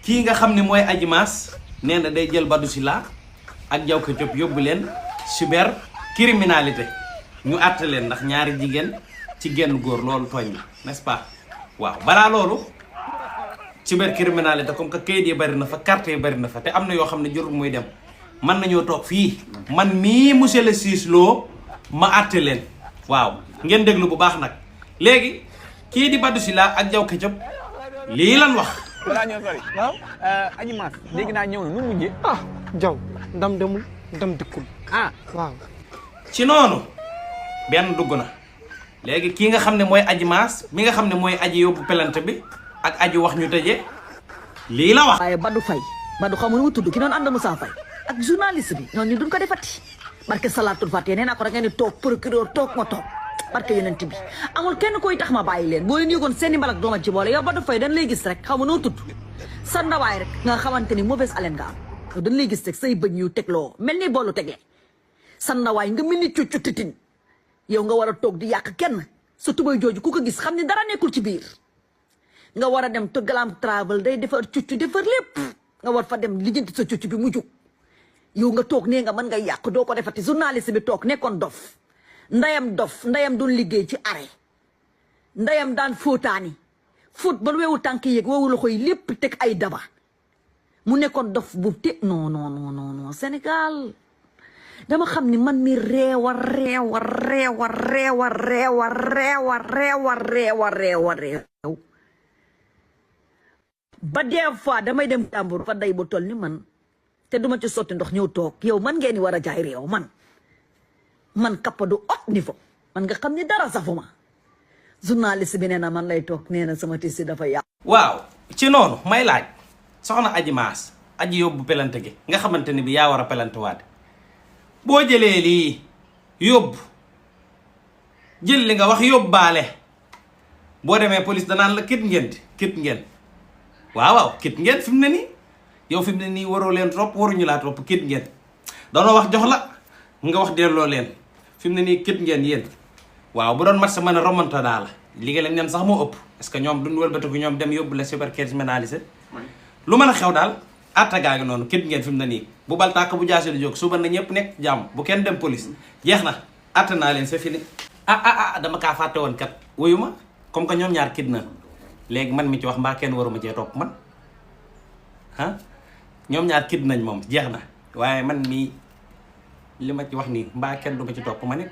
kii nga xam ne mooy Adji Mass nee na day jël Badou Sylla ak Diaw Ketchup yóbbu leen cyber criminalité ñu àtte leen ndax ñaari jigéen ci genn góor loolu tooñ la n'est-ce pas waaw balaa loolu cyber criminalité comme que kayit yi bari na fa carte yi bari na fa te am na yoo xam ne jorul muy dem mën nañoo toog fii man mii monsieur le juge Lo ma àtte leen waaw ngeen déglu bu baax nag léegi kii di Badou Sylla ak Diaw Ketchup lii lan wax. balaa ñoo sori. waaw Adji Mass dégg naa ñëw na nu mu mujjee. Diaw ndam demul ndam dikkul. waaw. ci noonu benn dugg na léegi kii nga xam ne mooy Adji Mass mi nga xam ne mooy aji yóbbu pelante bi ak aji wax ñu tëjee lii la wax. waaye Badou Faye Badou xamu nu mu tudd ki doon ànd Moussa Faye ak journaliste bi ñooñu duñ ko defati barke salatul fàtte nee naa ko da ngeen di toog procureur toog ma toog barke yonent bi amul kenn koy tax ma bàyyi leen boo leen yëgoon seen i mbalak dooma ci boole yow Badou Faye dañ lay gis rek xaw ma noo tudd sa ndawaay rek nga xamante ni mauvaise haleine nga am yow dañ lay gis rek say bëñ yu tegloo mel ni boolu tegle sa ndawaay nga mel ni cuccu titin yow nga war a toog di yàq kenn sa tubay jooju ku ko gis xam ne dara nekkul ci biir nga war a dem te galam travel day defar cuccu defar lépp nga war fa dem lijjanti sa cuccu bi mu jug yow nga toog nee nga mën nga yàq doo ko defati journaliste bi toog nekkoon dof ndayam doon liggéey ci arrêt ndayam daan fóotaani fóot ba weewu tànk yeeg weewu loxo yi lépp teg ay daba mu nekkoon dof bu te non Sénégal dama xam ni man mi reewa ba des fois damay dem tàmbur fa day bu toll ni man te duma ci sotti ndox ñëw toog yow man ngeen ni war a jaay réew man kappa du haut niveau man nga xam ni dara safuma journaliste bi nee na man lay toog nee na sama tissi dafa yàqu. waaw ci noonu may laaj soxna Adji Mass aji yóbbu pelante gi nga xamante ni bi yaa war a pelante waate boo jëlee lii yóbbu jël li nga wax yóbbaale boo demee police danaan la kit ngeen waaw kit ngeen fi mu ne nii yow fi mu ne nii waroo leen topp waruñu laa topp kit ngeen doonoo wax jox la nga wax delloo leen fi mu ne nii kit ngeen yéen waaw bu doon mat sa mën a remontada la liggéey lañ leen sax moo ëpp est-ce que ñoom duñ wëlbatiku ñoom dem yóbbu la cybercriminalité lu mën a xew daal attagaa ngi noonu kit ngeen fi mu ne nii bu bal tàkk bu jaasi di jóg suba na ñëpp nekk jàmm bu kenn dem police jeex na atta naa leen c'est fini dama kaa fàtte woon kat wuyu ma comme que ñoom ñaar kit na léegi man mi ci wax mbaa kenn waruma cee topp man ñoom ñaar kid nañ moom jeex na waaye man mii li ma ci wax nii mbaa kenn du ma ci topp ma nit